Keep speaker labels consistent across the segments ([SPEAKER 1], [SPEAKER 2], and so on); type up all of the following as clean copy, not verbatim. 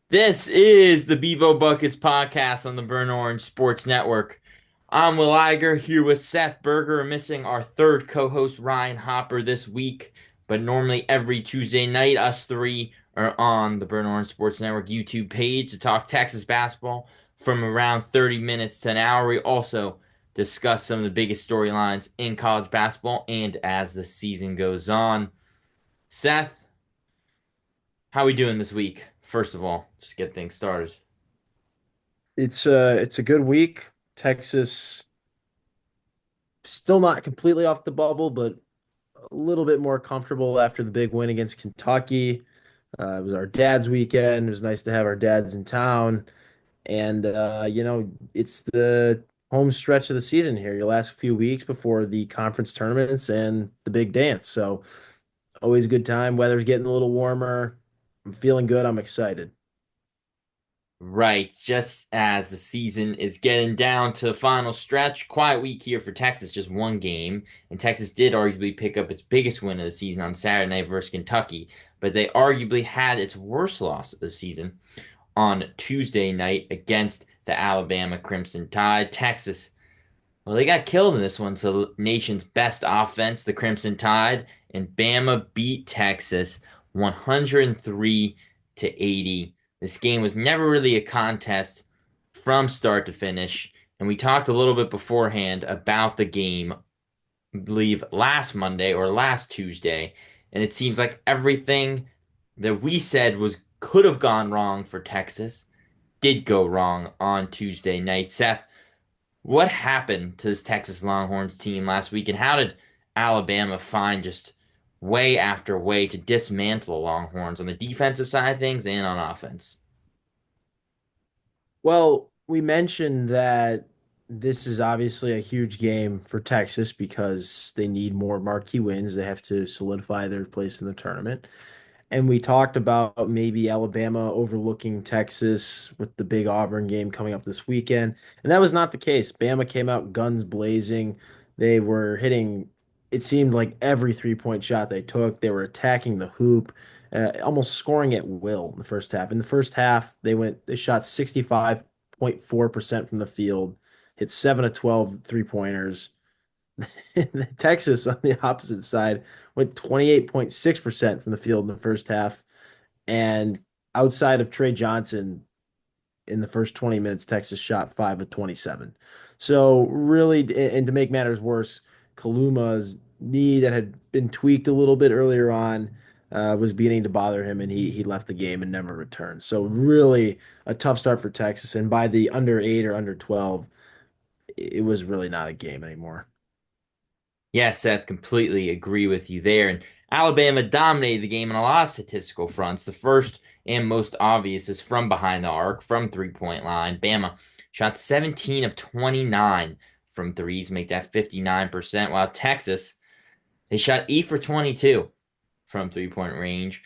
[SPEAKER 1] This is the Bevo Buckets podcast on the Burn Orange Sports Network. I'm Will Iger here with Seth Berger. We're missing our third co-host Ryan Hopper this week, but normally every Tuesday night, us three are on the Burn Orange Sports Network YouTube page to talk Texas basketball from around 30 minutes to an hour. We also discuss some of the biggest storylines in college basketball and as the season goes on. Seth, how are we doing this week? First of all, just get things started.
[SPEAKER 2] It's a good week. Texas still not completely off the bubble, but a little bit more comfortable after the big win against Kentucky. It was our dad's weekend. It was nice to have our dads in town. And it's the home stretch of the season here, your last few weeks before the conference tournaments and the big dance. So always a good time. Weather's getting a little warmer. I'm feeling good. I'm excited.
[SPEAKER 1] Right, just as the season is getting down to the final stretch, quiet week here for Texas, just one game. And Texas did arguably pick up its biggest win of the season on Saturday night versus Kentucky, but they arguably had its worst loss of the season on Tuesday night against the Alabama Crimson Tide. Texas, well, they got killed in this one, so the nation's best offense, the Crimson Tide, and Bama beat Texas 103 to 80. This game was never really a contest from start to finish, and we talked a little bit beforehand about the game, I believe last Monday or last Tuesday, and it seems like everything that we said was could have gone wrong for Texas did go wrong on Tuesday night. Seth, what happened to this Texas Longhorns team last week, and how did Alabama find just way after way to dismantle the Longhorns on the defensive side of things and on offense?
[SPEAKER 2] Well, we mentioned that this is obviously a huge game for Texas because they need more marquee wins. They have to solidify their place in the tournament. And we talked about maybe Alabama overlooking Texas with the big Auburn game coming up this weekend. And that was not the case. Bama came out guns blazing. They were hitting, it seemed like every three-point shot they took. They were attacking the hoop, almost scoring at will in the first half. In the first half, they shot 65.4% from the field, hit 7 of 12 three-pointers. Texas on the opposite side went 28.6% from the field in the first half. And outside of Trey Johnson in the first 20 minutes, Texas shot 5 of 27. So really, and to make matters worse, Kaluma's knee that had been tweaked a little bit earlier on was beginning to bother him, and he left the game and never returned. So really a tough start for Texas. And by the under 8 or under 12, it was really not a game anymore.
[SPEAKER 1] Yeah, Seth, completely agree with you there. And Alabama dominated the game on a lot of statistical fronts. The first and most obvious is from behind the arc, from three-point line. Bama shot 17 of 29 from threes, make that 59%, while Texas, they shot 8 for 22 from three-point range,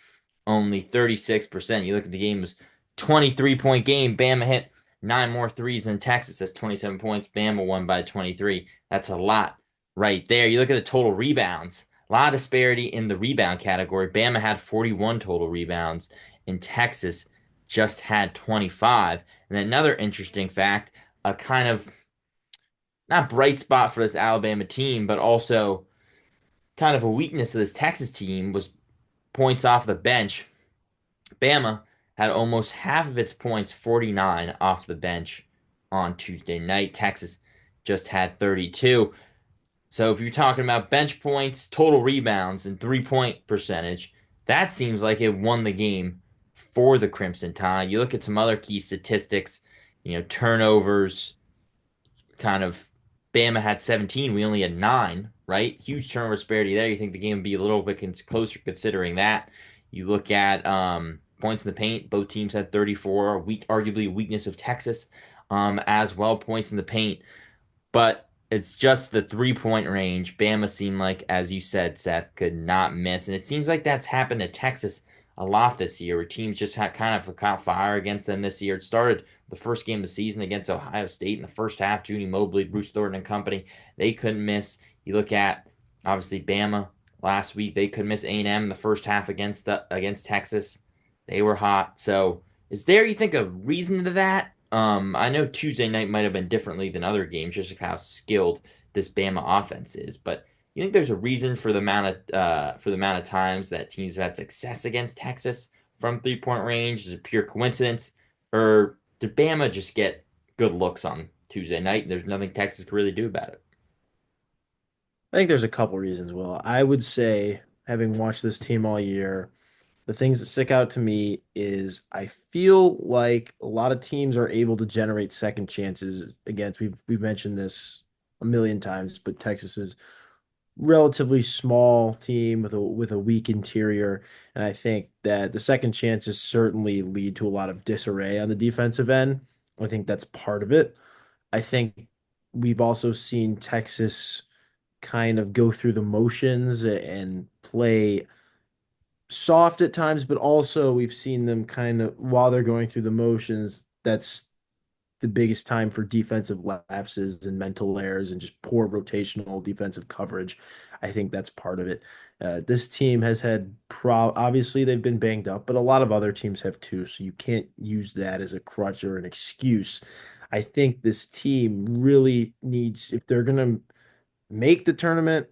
[SPEAKER 1] only 36%. You look at the game, it was 23-point game. Bama hit nine more threes than Texas. That's 27 points. Bama won by 23. That's a lot right there. You look at the total rebounds. A lot of disparity in the rebound category. Bama had 41 total rebounds, and Texas just had 25. And another interesting fact, a kind of not bright spot for this Alabama team, but also kind of a weakness of this Texas team was points off the bench. Bama had almost half of its points, 49, off the bench on Tuesday night. Texas just had 32. So if you're talking about bench points, total rebounds, and three-point percentage, that seems like it won the game for the Crimson Tide. You look at some other key statistics, turnovers, kind of Bama had 17, we only had 9, right? Huge turnover disparity there. You think the game would be a little bit closer considering that. You look at points in the paint, both teams had 34, arguably a weakness of Texas as well, points in the paint. But it's just the 3-point range. Bama seemed like, as you said, Seth, could not miss. And it seems like that's happened to Texas a lot this year, where teams just had kind of caught fire against them this year. It started the first game of the season against Ohio State in the first half. Judy Mobley, Bruce Thornton and company, they couldn't miss. You look at, obviously, Bama last week. They couldn't miss A&M in the first half against Texas. They were hot. So Is there, you think, a reason to that? I know Tuesday night might have been differently than other games, just of how skilled this Bama offense is. But you think there's a reason for the amount of times that teams have had success against Texas from 3-point range? Is it pure coincidence, or did Bama just get good looks on Tuesday night and there's nothing Texas can really do about it?
[SPEAKER 2] I think there's a couple reasons, Will. I would say, having watched this team all year, the things that stick out to me is I feel like a lot of teams are able to generate second chances against. We've mentioned this a million times, but Texas is relatively small team with a weak interior, and I think that the second chances certainly lead to a lot of disarray on the defensive end. I think that's part of it. I think we've also seen Texas kind of go through the motions and play soft at times, but also we've seen them kind of while they're going through the motions, that's the biggest time for defensive lapses and mental errors and just poor rotational defensive coverage. I think that's part of it. This team has had obviously they've been banged up, but a lot of other teams have too. So you can't use that as a crutch or an excuse. I think this team really needs, if they're going to make the tournament,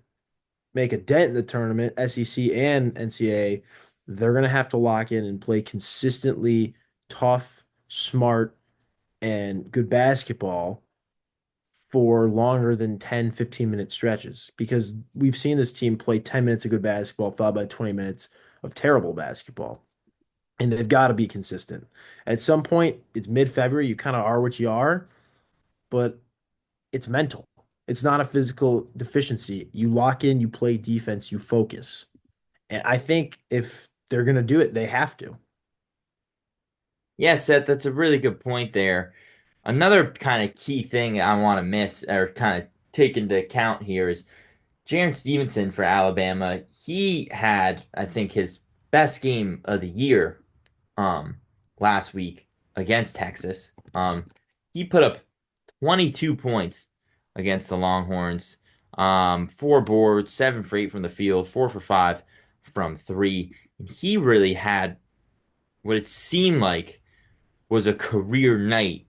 [SPEAKER 2] make a dent in the tournament, SEC and NCAA, they're going to have to lock in and play consistently tough, smart, and good basketball for longer than 10, 15-minute stretches because we've seen this team play 10 minutes of good basketball followed by 20 minutes of terrible basketball. And they've got to be consistent. At some point, it's mid-February, you kind of are what you are, but it's mental. It's not a physical deficiency. You lock in, you play defense, you focus. And I think if they're going to do it, they have to.
[SPEAKER 1] Yeah, Seth, that's a really good point there. Another kind of key thing I want to miss or kind of take into account here is Jaren Stevenson for Alabama. He had, I think, his best game of the year um last week against Texas. He put up 22 points against the Longhorns. 4 boards, 7 for 8 from the field, 4 for 5 from three. And he really had what it seemed like was a career night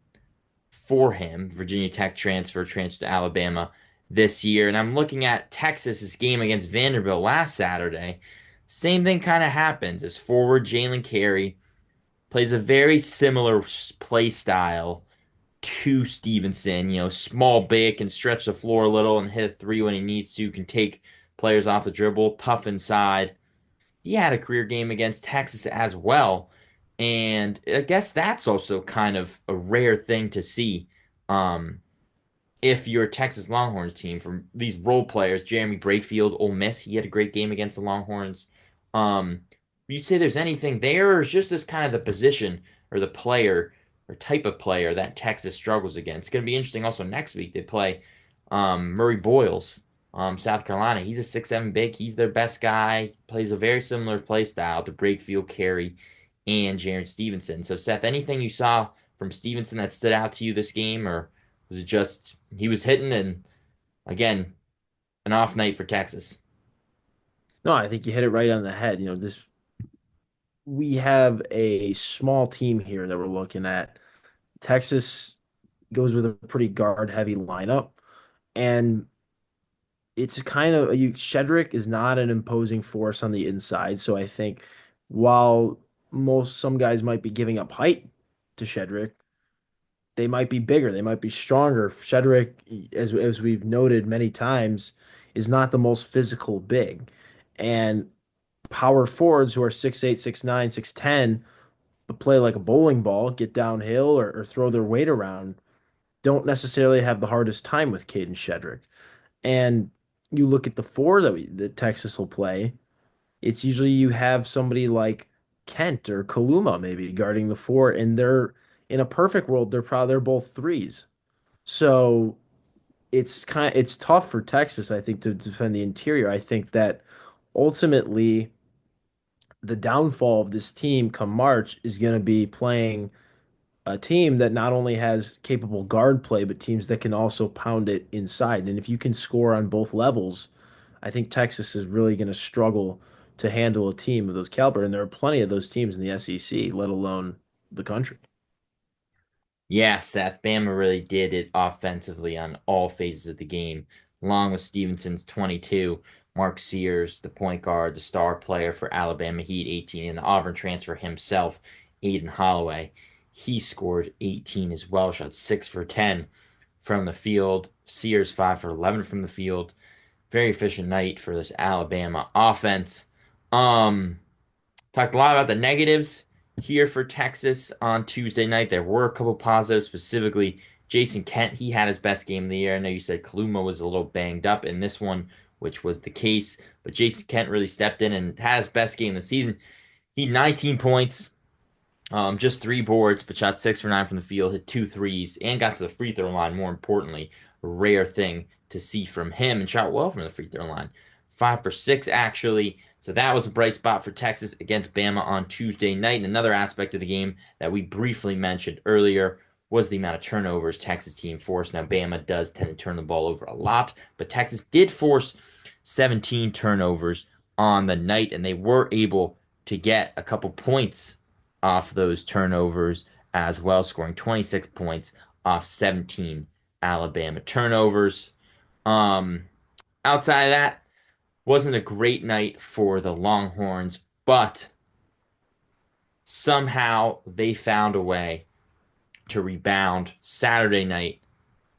[SPEAKER 1] for him. Virginia Tech transfer to Alabama this year. And I'm looking at Texas's game against Vanderbilt last Saturday. Same thing kind of happens as forward Jalen Carey plays a very similar play style to Stevenson. Small, big, can stretch the floor a little and hit a three when he needs to, can take players off the dribble, tough inside. He had a career game against Texas as well. And I guess that's also kind of a rare thing to see. Um, if you're a Texas Longhorns team from these role players, Jeremy Brayfield, Ole Miss, he had a great game against the Longhorns. Um, you say there's anything there, or is just this kind of the position or the player or type of player that Texas struggles against? It's going to be interesting. Also next week they play Murray Boyles, South Carolina. He's a 6'7" big. He's their best guy. He plays a very similar play style to Brakefield, Carey, and Jaren Stevenson. So Seth, anything you saw from Stevenson that stood out to you this game, or was it just he was hitting and again an off night for Texas?
[SPEAKER 2] No, I think you hit it right on the head. This we have a small team here that we're looking at. Texas goes with a pretty guard heavy lineup, and it's kind of you Shedrick is not an imposing force on the inside, so I think while some guys might be giving up height to Shedrick, they might be bigger, they might be stronger. Shedrick, as we've noted many times, is not the most physical big, and power forwards who are 6'8", 6'9", 6'10", but play like a bowling ball, get downhill or throw their weight around, don't necessarily have the hardest time with Caden Shedrick. And you look at the four that Texas will play, it's usually you have somebody like Kent or Kaluma maybe guarding the four, and they're in a perfect world, they're both threes. So it's tough for Texas, I think, to defend the interior. I think that ultimately the downfall of this team come March is going to be playing a team that not only has capable guard play, but teams that can also pound it inside. And if you can score on both levels, I think Texas is really going to struggle to handle a team of those caliber. And there are plenty of those teams in the SEC, let alone the country.
[SPEAKER 1] Yeah, Seth, Bama really did it offensively on all phases of the game, along with Stevenson's 22, Mark Sears, the point guard, the star player for Alabama Heat, 18, and the Auburn transfer himself, Aiden Holloway. He scored 18 as well, shot 6 for 10 from the field. Sears 5 for 11 from the field. Very efficient night for this Alabama offense. Um, Talked a lot about the negatives here for Texas on Tuesday night. There were a couple positives, specifically Jason Kent. He had his best game of the year. I know you said Kaluma was a little banged up in this one, which was the case, but Jason Kent really stepped in and had his best game of the season. He had 19 points, just 3 boards, but shot 6 for 9 from the field, hit 2 threes, and got to the free throw line. More importantly, a rare thing to see from him, and shot well from the free throw line. 5 for 6 actually. So that was a bright spot for Texas against Bama on Tuesday night. And another aspect of the game that we briefly mentioned earlier was the amount of turnovers Texas team forced. Now Bama does tend to turn the ball over a lot, but Texas did force 17 turnovers on the night, and they were able to get a couple points off those turnovers as well, scoring 26 points off 17 Alabama turnovers. Um, Outside of that, wasn't a great night for the Longhorns, but somehow they found a way to rebound Saturday night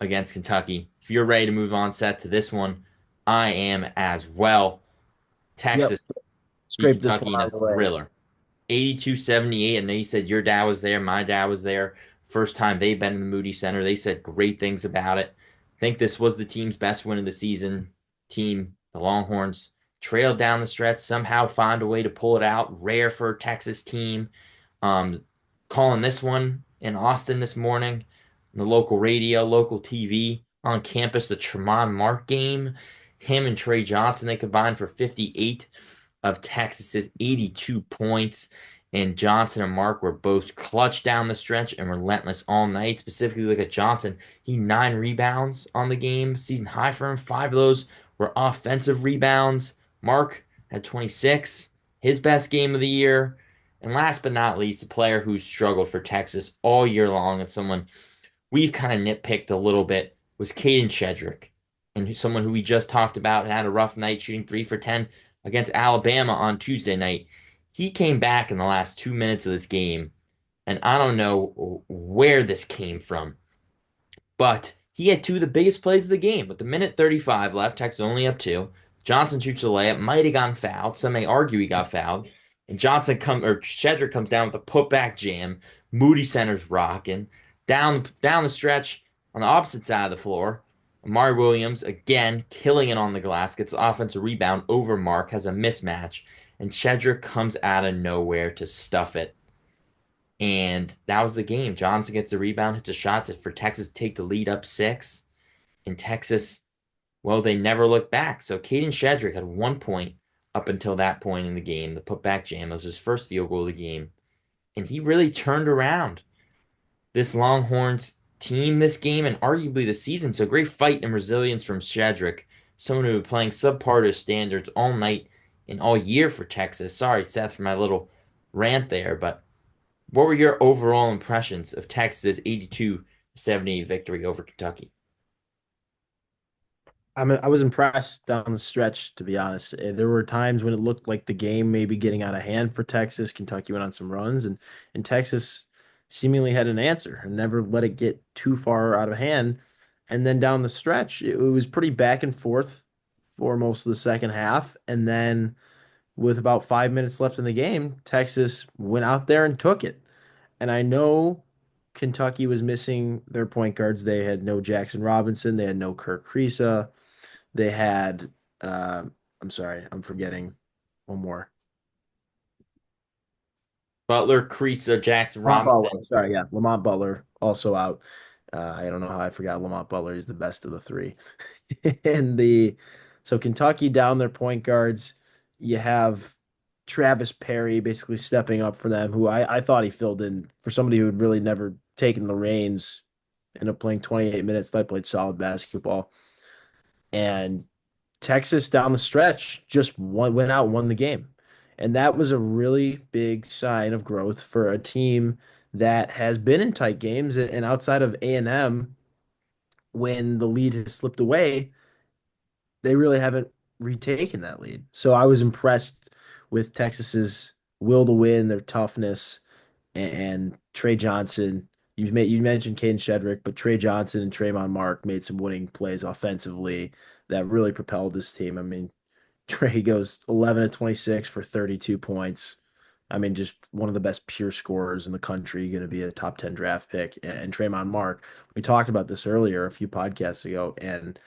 [SPEAKER 1] against Kentucky. If you're ready to move on, Seth, to this one, I am as well.
[SPEAKER 2] Yep,
[SPEAKER 1] Texas beat
[SPEAKER 2] scrape this one
[SPEAKER 1] Kentucky in
[SPEAKER 2] out
[SPEAKER 1] a
[SPEAKER 2] of the way.
[SPEAKER 1] thriller. 82-78, and they said your dad was there, my dad was there. First time they've been in the Moody Center. They said great things about it. I think this was the team's best win of the season. Team, the Longhorns, trailed down the stretch, somehow find a way to pull it out. Rare for a Texas team. Um, Calling this one in Austin this morning, the local radio, local TV on campus, the Tremont Mark game. Him and Trey Johnson, they combined for 58 of Texas's 82 points. And Johnson and Mark were both clutch down the stretch and relentless all night. Specifically, look at Johnson. He 9 rebounds on the game, season high for him. 5 of those were offensive rebounds. Mark had 26, his best game of the year. And last but not least, a player who struggled for Texas all year long and someone we've kind of nitpicked a little bit was Caden Shedrick, and someone who we just talked about had a rough night shooting 3 for 10 against Alabama on Tuesday night. He came back in the last 2 minutes of this game, and I don't know where this came from, but he had two of the biggest plays of the game. With the minute 35 left, Texas only up two. Johnson shoots a layup, might have gotten fouled. Some may argue he got fouled. And Shedrick comes down with a putback jam. Moody Center's rocking. Down the stretch on the opposite side of the floor. Amari Williams, again, killing it on the glass, gets the offensive rebound over Mark, has a mismatch, and Shedrick comes out of nowhere to stuff it. And that was the game. Johnson gets the rebound, hits a shot for Texas to take the lead up 6. And Texas, well, they never looked back. So Caden Shedrick had 1 point up until that point in the game. The putback jam, it was his first field goal of the game. And he really turned around this Longhorns team this game and arguably the season. So great fight and resilience from Shedrick, someone who was playing subpar to his standards all night and all year for Texas. Sorry, Seth, for my little rant there, but what were your overall impressions of Texas' 82-78 victory over Kentucky?
[SPEAKER 2] I was impressed down the stretch, to be honest. There were times when it looked like the game may be getting out of hand for Texas. Kentucky went on some runs, and Texas seemingly had an answer and never let it get too far out of hand. And then down the stretch, it was pretty back and forth for most of the second half. And then with about 5 minutes left in the game, Texas went out there and took it. And I know Kentucky was missing their point guards. They had no Jackson Robinson. They had no Kirk Kriisa. They had, uh, I'm sorry, I'm forgetting one more.
[SPEAKER 1] Butler, Creasa, Jackson
[SPEAKER 2] Lamont
[SPEAKER 1] Robinson.
[SPEAKER 2] Butler. Sorry, yeah, Lamont Butler also out. I don't know how I forgot Lamont Butler. He's the best of the three. and the so Kentucky down their point guards. You have Travis Perry basically stepping up for them, who I thought he filled in for somebody who had really never taken the reins. Ended up playing 28 minutes. That played solid basketball. And Texas down the stretch just went out and won the game. And that was a really big sign of growth for a team that has been in tight games, and outside of A&M, when the lead has slipped away, they really haven't retaken that lead. So I was impressed with Texas's will to win, their toughness, and Trey Johnson. You mentioned Caden Shedrick, but Trey Johnson and Trayvon Mark made some winning plays offensively that really propelled this team. I mean, Trey goes 11 to 26 for 32 points. I mean, just one of the best pure scorers in the country, going to be a top 10 draft pick. And Trayvon Mark, we talked about this earlier a few podcasts ago. And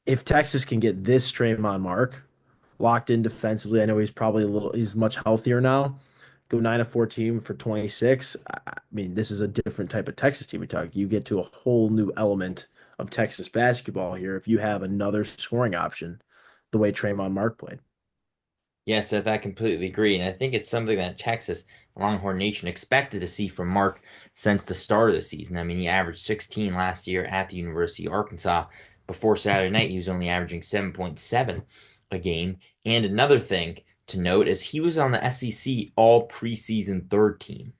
[SPEAKER 2] if Texas can get this Trayvon Mark locked in defensively, I know he's much healthier now. Go 9 of 14 for 26. I mean, this is a different type of Texas team we talk. You get to a whole new element of Texas basketball here if you have another scoring option the way Trayvon Mark played.
[SPEAKER 1] Yes, Seth, I completely agree. And I think it's something that Texas, Longhorn Nation, expected to see from Mark since the start of the season. I mean, he averaged 16 last year at the University of Arkansas. Before Saturday night, he was only averaging 7.7 a game. And another thing to note is he was on the SEC all preseason third team.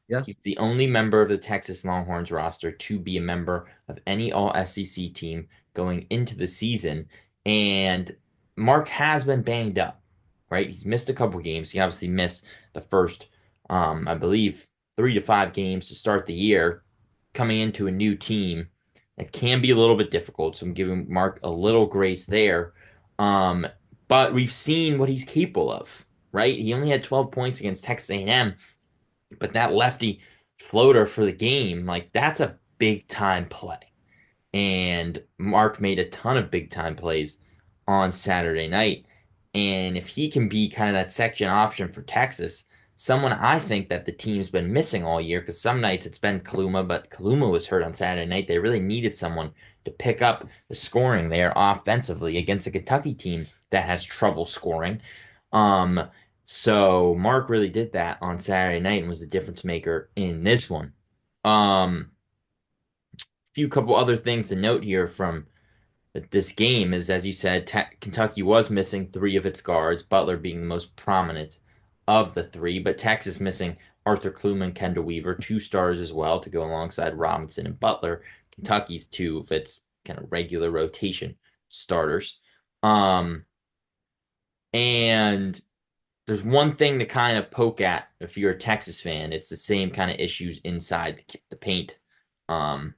[SPEAKER 2] Yeah.
[SPEAKER 1] He's the only member of the Texas Longhorns roster to be a member of any all SEC team going into the season. And Mark has been banged up, right? He's missed a couple games. He obviously missed the first, I believe, 3 to 5 games to start the year, coming into a new team. It can be a little bit difficult. So I'm giving Mark a little grace there. Um, but we've seen what he's capable of, right? He only had 12 points against Texas A&M, but that lefty floater for the game, like that's a big time play. And Mark made a ton of big time plays on Saturday night. And if he can be kind of that section option for Texas, someone I think that the team's been missing all year, because some nights it's been Kaluma, but Kaluma was hurt on Saturday night. They really needed someone to pick up the scoring there offensively against a Kentucky team that has trouble scoring. Um, so Mark really did that on Saturday night and was the difference maker in this one. Few couple other things to note here from this game is, as you said, Kentucky was missing three of its guards, Butler being the most prominent of the three, but Texas missing Arthur Kluman, Kendall Weaver, two stars as well to go alongside Robinson and Butler. Kentucky's two of its kind of regular rotation starters. Um, and there's one thing to kind of poke at if you're a Texas fan. It's the same kind of issues inside the paint. Um,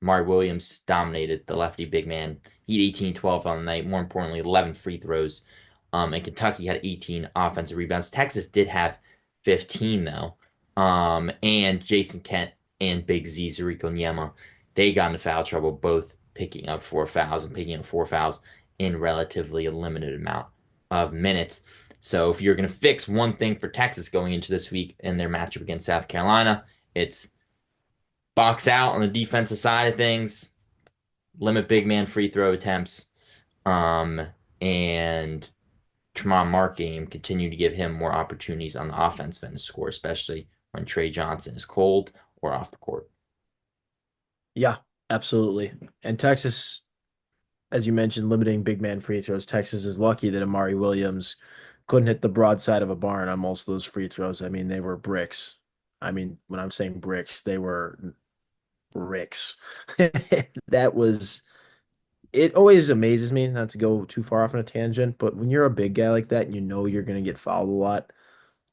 [SPEAKER 1] Mari Williams dominated the lefty big man. He had 18, 12 on the night. More importantly, 11 free throws. And Kentucky had 18 offensive rebounds. Texas did have 15, though. And Jason Kent and Big Z, Zuriko Nyema, they got into foul trouble, both picking up 4 fouls and picking up 4 fouls in relatively a limited amount of minutes. So if you're going to fix one thing for Texas going into this week in their matchup against South Carolina, it's box out on the defensive side of things, limit big man free throw attempts, um, and Tremont Mark game continue to give him more opportunities on the offensive end to score, especially when Trey Johnson is cold or off the court.
[SPEAKER 2] Yeah, absolutely. And Texas, as you mentioned, limiting big man free throws. Texas is lucky that Amari Williams couldn't hit the broadside of a barn on most of those free throws. I mean, they were bricks. I mean, when I'm saying bricks, they were bricks. That was it always amazes me, not to go too far off on a tangent, but when you're a big guy like that and you know you're going to get fouled a lot,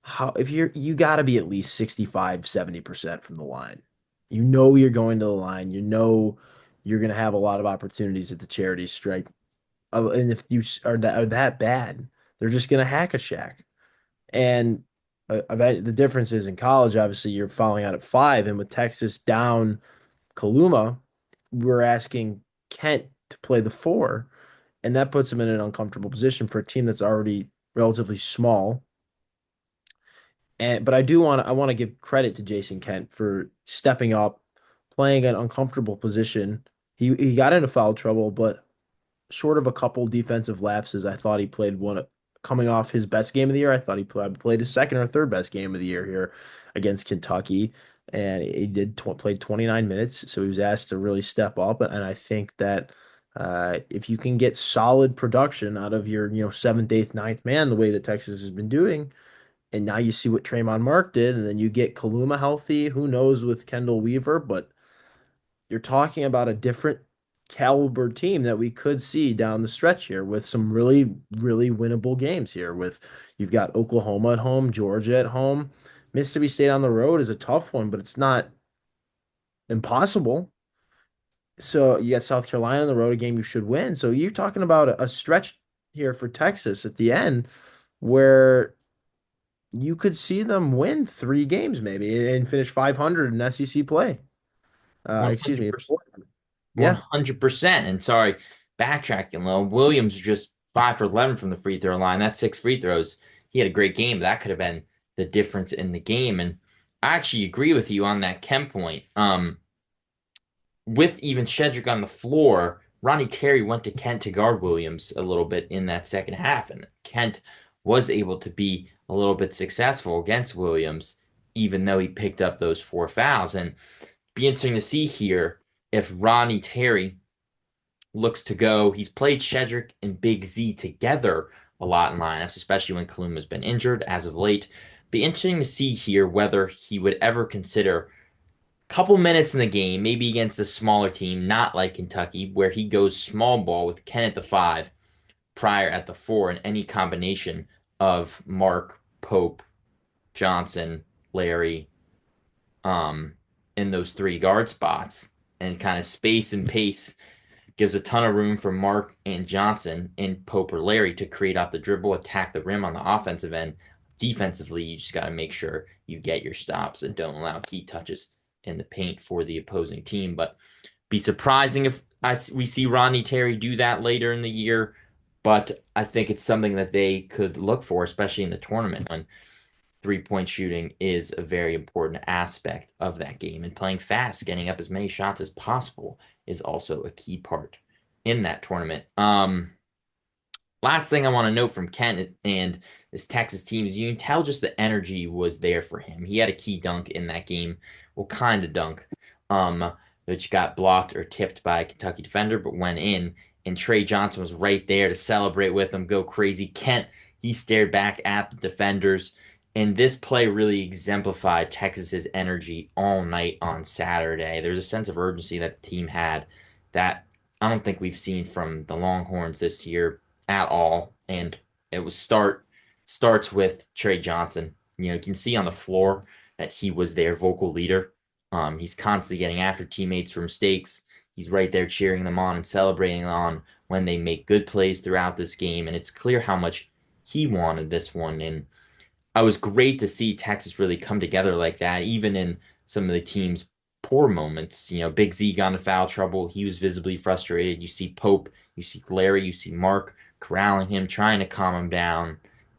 [SPEAKER 2] how if you got to be at least 65, 70% from the line. You know you're going to the line. You know you're going to have a lot of opportunities at the charity stripe. And if are that bad, they're just going to hack a shack. And the difference is in college, obviously, you're fouling out at five. And with Texas down Kaluma, we're asking Kent to play the four. And that puts him in an uncomfortable position for a team that's already relatively small. And but I want to give credit to Jason Kent for stepping up, playing an uncomfortable position. He got into foul trouble, but short of a couple defensive lapses, I thought he played one coming off his best game of the year. I thought he played his second or third best game of the year here against Kentucky, and he did played 29 minutes, so he was asked to really step up. And I think that if you can get solid production out of your seventh, eighth, ninth man, the way that Texas has been doing, And now you see what Trayvon Mark did, and then you get Kaluma healthy. Who knows with Kendall Weaver, but you're talking about a different caliber team that we could see down the stretch here with some really, really winnable games here. With you've got Oklahoma at home, Georgia at home. Mississippi State on the road is a tough one, but it's not impossible. So you got South Carolina on the road, a game you should win. So you're talking about a stretch here for Texas at the end where you could see them win 3 games maybe and finish 500 in SEC play. Excuse me.
[SPEAKER 1] 100%.
[SPEAKER 2] Yeah.
[SPEAKER 1] 100%. And sorry, backtracking a little. Williams just 5 for 11 from the free throw line. That's 6 free throws. He had a great game. That could have been the difference in the game. And I actually agree with you on that Kemp point. With even Shedrick on the floor, Ronnie Terry went to Kent to guard Williams a little bit in that second half, and Kent was able to be a little bit successful against Williams, even though he picked up those 4 fouls. And be interesting to see here if Ronnie Terry looks to go. He's played Shedrick and Big Z together a lot in lineups, especially when Kaluma's been injured as of late. Be interesting to see here whether he would ever consider couple minutes in the game, maybe against a smaller team, not like Kentucky, where he goes small ball with Ken at the 5, Pryor at the 4, and any combination of Mark, Pope, Johnson, Larry, um, in those 3 guard spots, and kind of space and pace gives a ton of room for Mark and Johnson and Pope or Larry to create off the dribble, attack the rim on the offensive end. Defensively, you just got to make sure you get your stops and don't allow key touches in the paint for the opposing team. But be surprising if we see Ronnie Terry do that later in the year. But I think it's something that they could look for, especially in the tournament when 3-point shooting is a very important aspect of that game. And playing fast, getting up as many shots as possible is also a key part in that tournament. Last thing I want to note from Kent and this Texas team is you can tell just the energy was there for him. He had a key dunk in that game. Well, kind of dunk, um, which got blocked or tipped by a Kentucky defender, but went in. And Trey Johnson was right there to celebrate with him, go crazy. Kent, he stared back at the defenders. And this play really exemplified Texas's energy all night on Saturday. There's a sense of urgency that the team had that I don't think we've seen from the Longhorns this year at all. And it was starts with Trey Johnson. You can see on the floor that he was their vocal leader. He's constantly getting after teammates for mistakes. He's right there cheering them on and celebrating on when they make good plays throughout this game. And it's clear how much he wanted this one. And I was great to see Texas really come together like that, even in some of the team's poor moments. Big Z got into foul trouble. He was visibly frustrated. You see Pope, you see Larry, you see Mark corralling him, trying to calm him down.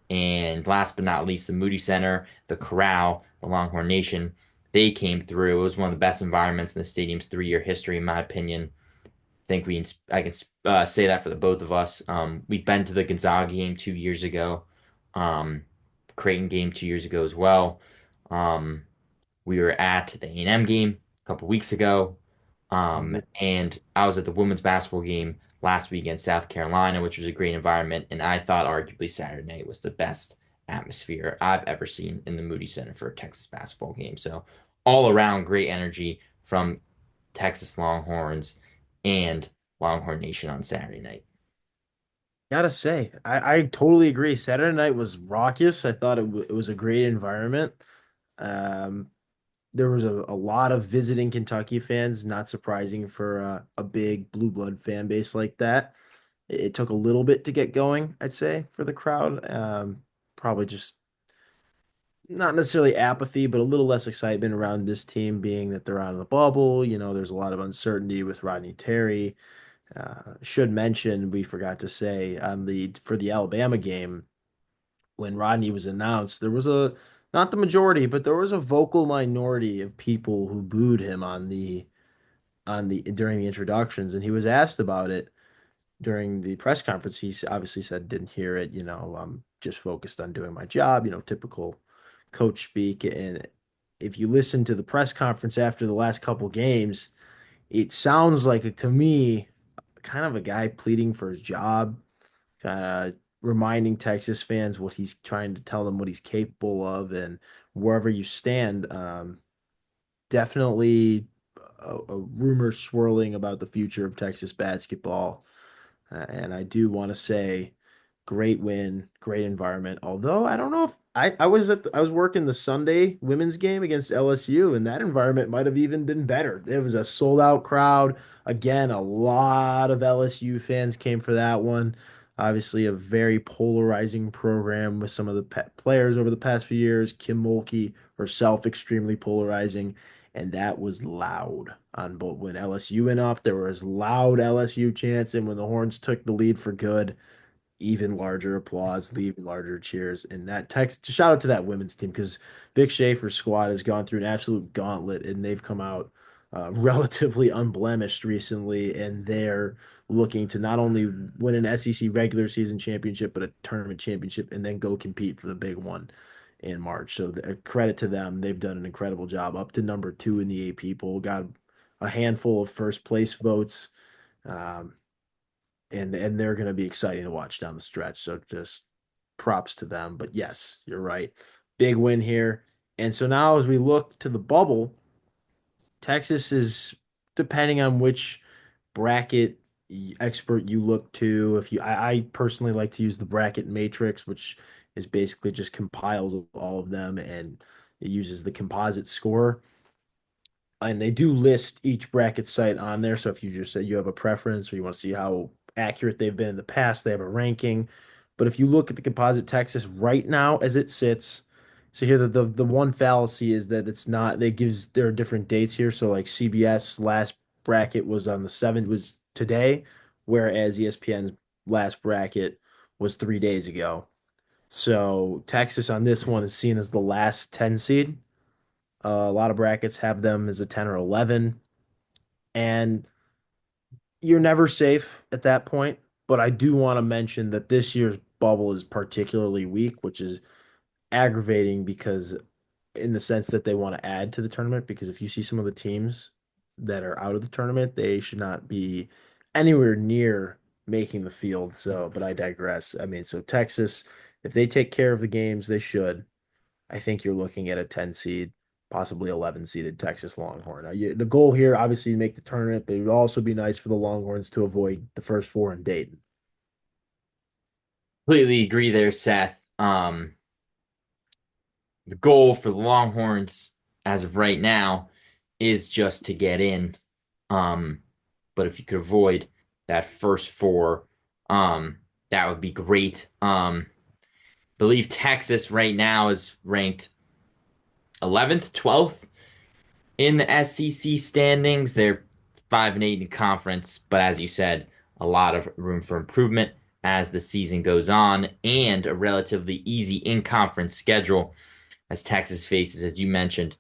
[SPEAKER 1] And last but not least, the Moody Center, the Corral, the Longhorn Nation, they came through. It was one of the best environments in the stadium's 3-year history, in my opinion. Think I can say that for the both of us. We've been to the Gonzaga game 2 years ago, Creighton game 2 years ago as well. Um, we were at the A&M game a couple weeks ago, and I was at the women's basketball game last week against South Carolina, which was a great environment. And I thought arguably Saturday night was the best atmosphere I've ever seen in the Moody Center for a Texas basketball game. So all around great energy from Texas Longhorns and Longhorn Nation on Saturday night.
[SPEAKER 2] Gotta say, I totally agree. Saturday night was raucous. I thought it was a great environment. Um, there was a lot of visiting Kentucky fans, not surprising for a big blue blood fan base like that. It took a little bit to get going, I'd say, for the crowd. Probably just not necessarily apathy, but a little less excitement around this team being that they're out of the bubble. There's a lot of uncertainty with Rodney Terry. Should mention, we forgot to say for the Alabama game when Rodney was announced, there was a not the majority, but there was a vocal minority of people who booed him on the during the introductions, and he was asked about it during the press conference. He obviously said didn't hear it. I'm just focused on doing my job. Typical coach speak. And if you listen to the press conference after the last couple games, it sounds like to me kind of a guy pleading for his job, kind of reminding Texas fans what he's trying to tell them what he's capable of, and wherever you stand, definitely a rumor swirling about the future of Texas basketball. And I do want to say, great win, great environment. Although I don't know if I was working the Sunday women's game against LSU, and that environment might have even been better. It was a sold out crowd. Again, a lot of LSU fans came for that one. Obviously, a very polarizing program with some of the players over the past few years. Kim Mulkey herself extremely polarizing, and that was loud on both. When LSU went up, there was loud LSU chants, and when the Horns took the lead for good, even larger applause, even larger cheers. And that text, shout out to that women's team because Vic Schaefer's squad has gone through an absolute gauntlet, and they've come out relatively unblemished recently, and they're looking to not only win an SEC regular season championship, but a tournament championship, and then go compete for the big one in March. So credit to them. They've done an incredible job, up to number two in the AP poll, got a handful of first place votes. Um, and they're going to be exciting to watch down the stretch. So just props to them. But yes, you're right. Big win here. And so now as we look to the bubble, Texas is, depending on which bracket expert you look to. If you, I personally like to use the bracket matrix, which is basically just compiles all of them, and it uses the composite score. And they do list each bracket site on there. So if you just say you have a preference or you want to see how accurate they've been in the past, they have a ranking. But if you look at the composite Texas right now as it sits, so here the one fallacy is that it's not, they gives there are different dates here. So like CBS last bracket was on the 7th, was today, whereas ESPN's last bracket was 3 days ago. So Texas on this one is seen as the last 10 seed. A lot of brackets have them as a 10 or 11, and you're never safe at that point. But I do want to mention that this year's bubble is particularly weak, which is aggravating because, in the sense that they want to add to the tournament, because if you see some of the teams that are out of the tournament, they should not be anywhere near making the field. So, but I digress. I mean, so Texas, if they take care of the games, they should. I think you're looking at a 10 seed, possibly 11 seeded Texas Longhorn. The goal here, obviously, to make the tournament, but it would also be nice for the Longhorns to avoid the first four in Dayton.
[SPEAKER 1] Completely agree there, Seth. The goal for the Longhorns as of right now is just to get in. Um, but if you could avoid that first four, that would be great. Believe Texas right now is ranked 11th, 12th in the SEC standings. They're 5-8 in conference, but as you said, a lot of room for improvement as the season goes on, and a relatively easy in-conference schedule as Texas faces, as you mentioned,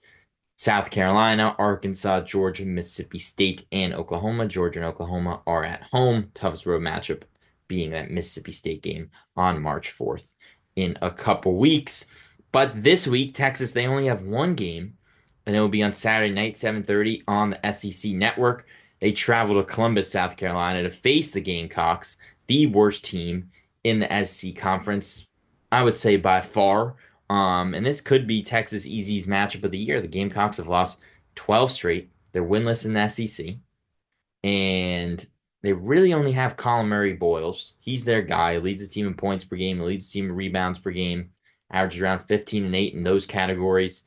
[SPEAKER 1] South Carolina, Arkansas, Georgia, Mississippi State, and Oklahoma. Georgia and Oklahoma are at home. Toughest road matchup being that Mississippi State game on March 4th in a couple weeks. But this week, Texas, they only have one game, and it will be on Saturday night, 7:30 on the SEC network. They travel to Columbus, South Carolina to face the Gamecocks, the worst team in the SEC conference, I would say by far. And this could be Texas Easy's matchup of the year. The Gamecocks have lost 12 straight. They're winless in the SEC. And they really only have Colin Murray Boyles. He's their guy. Leads the team in points per game, leads the team in rebounds per game, averages around 15 and 8 in those categories.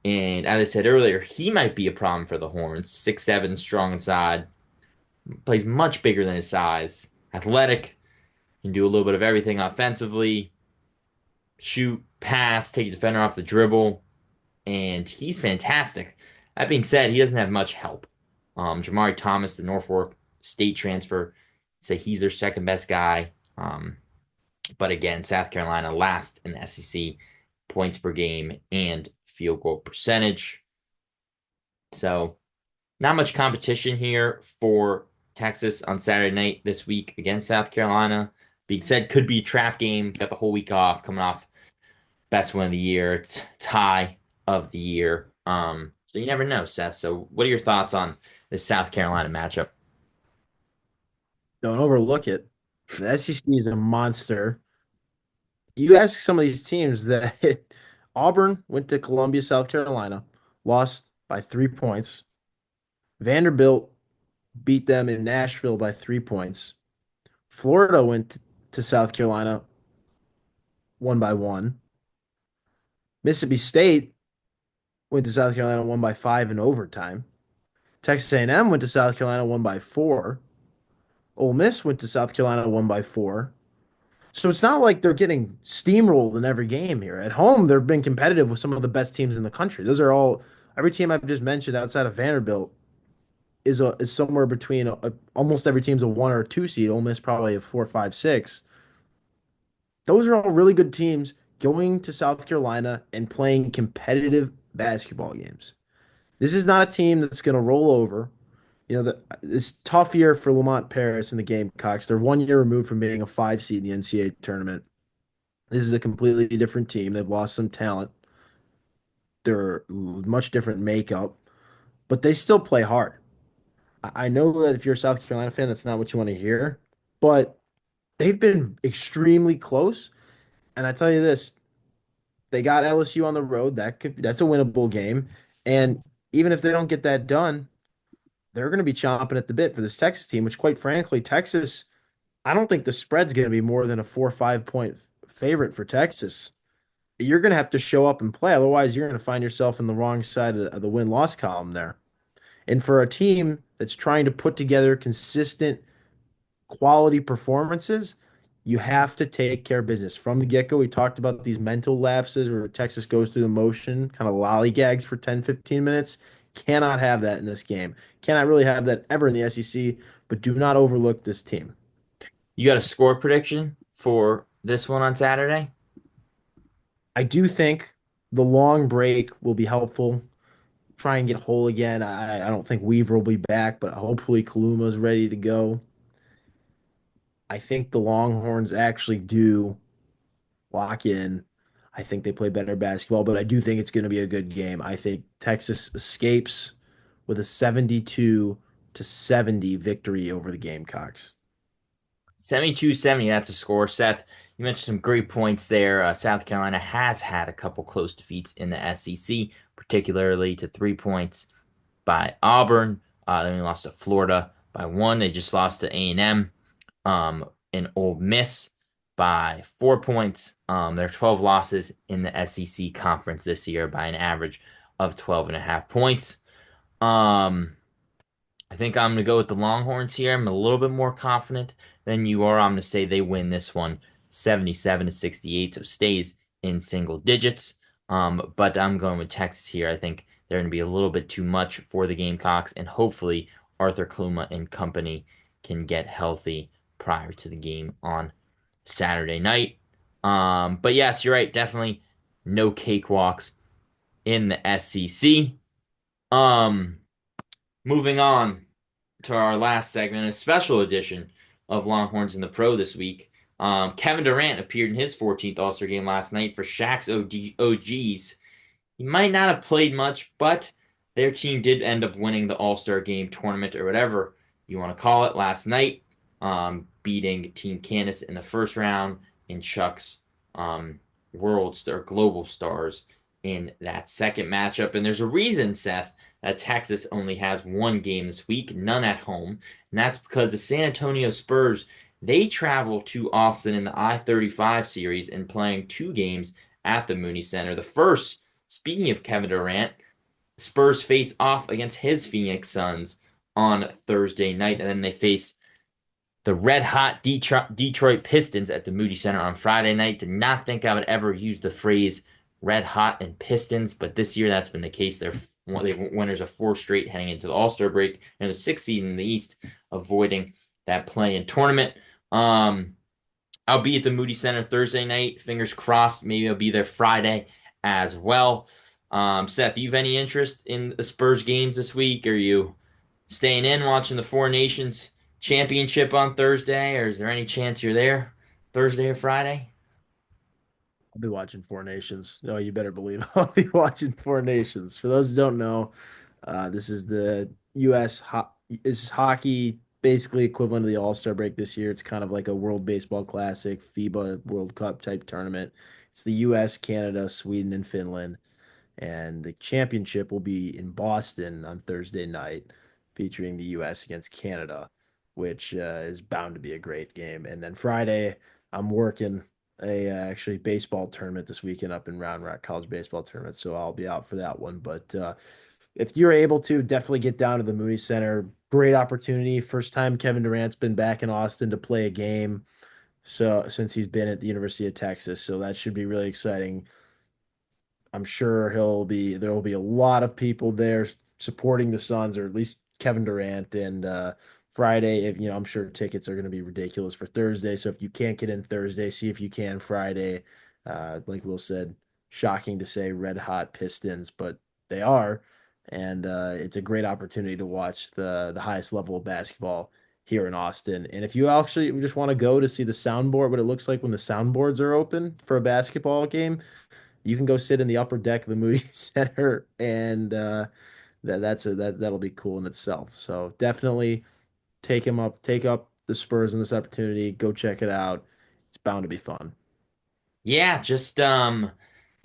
[SPEAKER 1] And as I said earlier, he might be a problem for the Horns. 6'7", strong inside, plays much bigger than his size, athletic, can do a little bit of everything offensively, shoot, pass, take a defender off the dribble, and he's fantastic. That being said, he doesn't have much help. Jamari Thomas, the Norfolk State transfer, say he's their second best guy. But again, South Carolina last in the SEC points per game and field goal percentage. So not much competition here for Texas on Saturday night this week against South Carolina. Being said, could be a trap game. Got the whole week off, coming off best win of the year. It's tie of the year. So you never know, Seth. So what are your thoughts on this South Carolina matchup?
[SPEAKER 2] Don't overlook it. The SEC is a monster. you ask some of these teams that Auburn went to Columbia, South Carolina, lost by 3 points. Vanderbilt beat them in Nashville by 3 points. Florida went to South Carolina, won by one. Mississippi State went to South Carolina, won by five in overtime. Texas A&M went to South Carolina, won by four. Ole Miss went to South Carolina, won by four. So it's not like they're getting steamrolled in every game here. At home, they've been competitive with some of the best teams in the country. Those are all every team I've just mentioned outside of Vanderbilt is somewhere between almost every team's a one or a two seed. Ole Miss probably a four, five, six. Those are all really good teams going to South Carolina and playing competitive basketball games. This is not a team that's going to roll over. It's tough year for Lamont Paris and the Gamecocks. They're 1 year removed from being a five seed in the NCAA tournament. This is a completely different team. They've lost some talent. They're much different makeup, but they still play hard. I know that if you're a South Carolina fan, that's not what you want to hear, but they've been extremely close. And I tell you this, they got LSU on the road. That's a winnable game. And even if they don't get that done, they're going to be chomping at the bit for this Texas team, which quite frankly, Texas, I don't think the spread's going to be more than a 4 or 5 point favorite for Texas. You're going to have to show up and play. Otherwise, you're going to find yourself in the wrong side of the win-loss column there. And for a team that's trying to put together consistent quality performances, you have to take care of business from the get-go. We talked about these mental lapses where Texas goes through the motion, kind of lollygags for 10, 15 minutes. Cannot have that in this game. Cannot really have that ever in the SEC, but do not overlook this team.
[SPEAKER 1] You got a score prediction for this one on Saturday?
[SPEAKER 2] I do think the long break will be helpful. Try and get whole again. I don't think Weaver will be back, but hopefully Kaluma's ready to go. I think the Longhorns actually do lock in. I think they play better basketball, but I do think it's going to be a good game. I think Texas escapes with a 72-70 victory over the Gamecocks.
[SPEAKER 1] 72-70, that's a score. Seth, you mentioned some great points there. South Carolina has had a couple close defeats in the SEC, particularly to 3 points by Auburn. Then we lost to Florida by one. They just lost to A&M and Ole Miss by 4 points. There are 12 losses in the SEC conference this year by an average of 12 and a half points. Um, I think I'm going to go with the Longhorns here. I'm a little bit more confident than you are. I'm going to say they win this one 77-68, so stays in single digits. But I'm going with Texas here. I think they're going to be a little bit too much for the Gamecocks, and hopefully Arthur Kluma and company can get healthy prior to the game on Saturday night. But yes, you're right. Definitely no cakewalks in the SEC. Um, Moving on to our last segment, a special edition of Longhorns in the Pro this week. Kevin Durant appeared in his 14th All-Star game last night for Shaq's OGs. He might not have played much, but their team did end up winning the All-Star game tournament or whatever you want to call it last night, beating Team Kansas in the first round and Chuck's World Star Global Stars in that second matchup. And there's a reason, Seth, that Texas only has one game this week, none at home. And that's because the San Antonio Spurs, they travel to Austin in the I-35 series and playing two games at the Mooney Center. The first, speaking of Kevin Durant, Spurs face off against his Phoenix Suns on Thursday night, and then they face the red hot Detroit Pistons at the Moody Center on Friday night. Did not think I would ever use the phrase red hot and Pistons, but this year that's been the case. They're winners of four straight heading into the All-Star break and the sixth seed in the East, avoiding that play-in tournament. I'll be at the Moody Center Thursday night. Fingers crossed. Maybe I'll be there Friday as well. Seth, do you have any interest in the Spurs games this week? Are you staying in watching the Four Nations Championship on Thursday, or is there any chance you're there Thursday or Friday?
[SPEAKER 2] I'll be watching Four Nations. No, you better believe I'll be watching Four Nations. For those who don't know, this is the U.S. Is hockey basically equivalent to the All-Star break this year. It's kind of like a World Baseball Classic, FIBA World Cup type tournament. It's the US, Canada, Sweden, and Finland. And the championship will be in Boston on Thursday night, featuring the US against Canada, which is bound to be a great game. And then Friday, I'm working a actually baseball tournament this weekend up in Round Rock College baseball tournament, so I'll be out for that one. But if you're able to, definitely get down to the Moody Center. Great opportunity. First time Kevin Durant's been back in Austin to play a game. So since he's been at the University of Texas, so that should be really exciting. I'm sure there will be a lot of people there supporting the Suns, or at least Kevin Durant. And Friday, if I'm sure tickets are going to be ridiculous for Thursday. So if you can't get in Thursday, see if you can Friday. Like Will said, shocking to say red hot Pistons, but they are. And it's a great opportunity to watch the highest level of basketball here in Austin. And if you actually just want to go to see the soundboard, what it looks like when the soundboards are open for a basketball game, you can go sit in the upper deck of the Moody Center, and that'll be cool in itself. So definitely take up the Spurs in this opportunity. Go check it out. It's bound to be fun.
[SPEAKER 1] Yeah, just Kevin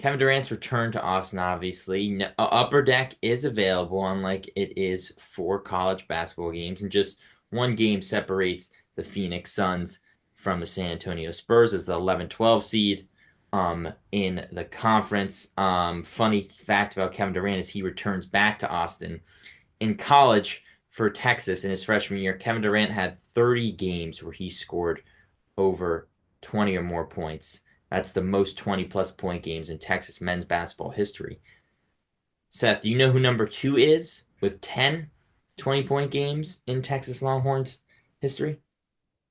[SPEAKER 1] Durant's return to Austin, obviously. Upper Deck is available, unlike it is for college basketball games, and just one game separates the Phoenix Suns from the San Antonio Spurs as the 11-12 seed in the conference. Funny fact about Kevin Durant is he returns back to Austin in college for Texas in his freshman year. Kevin Durant had 30 games where he scored over 20 or more points. That's the most 20 plus point games in Texas men's basketball history. Seth, do you know who number two is with 10 20-point games in Texas Longhorns history?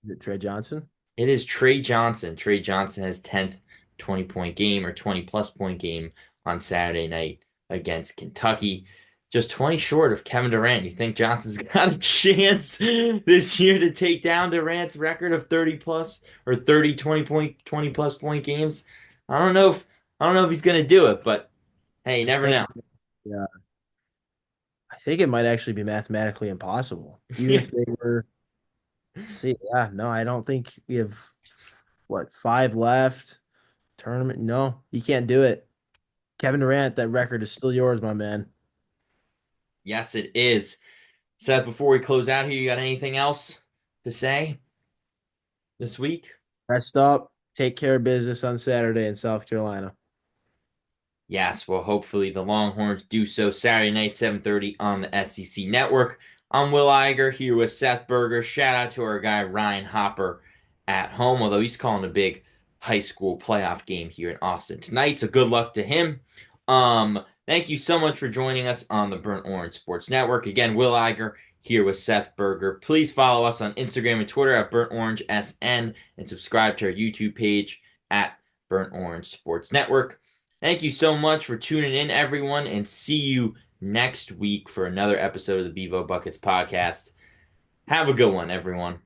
[SPEAKER 2] Is it Trey Johnson?
[SPEAKER 1] It is Trey Johnson. Trey Johnson has 10th 20-point game or 20 plus point game on Saturday night against Kentucky. Just 20 short of Kevin Durant. You think Johnson's got a chance this year to take down Durant's record of 30 plus or 30 20 plus point games? I don't know if he's gonna do it, but hey, you
[SPEAKER 2] I
[SPEAKER 1] never
[SPEAKER 2] think,
[SPEAKER 1] know.
[SPEAKER 2] yeah, I think it might actually be mathematically impossible. Even if they were, let's see, yeah, no, I don't think we have what, five left tournament. No, you can't do it. Kevin Durant, that record is still yours, my man.
[SPEAKER 1] Yes, it is. Seth, before we close out here, you got anything else to say this week?
[SPEAKER 2] Rest up, take care of business on Saturday in South Carolina.
[SPEAKER 1] Yes, well, hopefully the Longhorns do so Saturday night, 7:30 on the SEC Network. I'm Will Iger here with Seth Berger. Shout out to our guy Ryan Hopper at home, although he's calling a big high school playoff game here in Austin tonight. So good luck to him. Thank you so much for joining us on the Burnt Orange Sports Network. Again, Will Iger here with Seth Berger. Please follow us on Instagram and Twitter at Burnt Orange SN and subscribe to our YouTube page at Burnt Orange Sports Network. Thank you so much for tuning in, everyone, and see you next week for another episode of the Bevo Buckets podcast. Have a good one, everyone.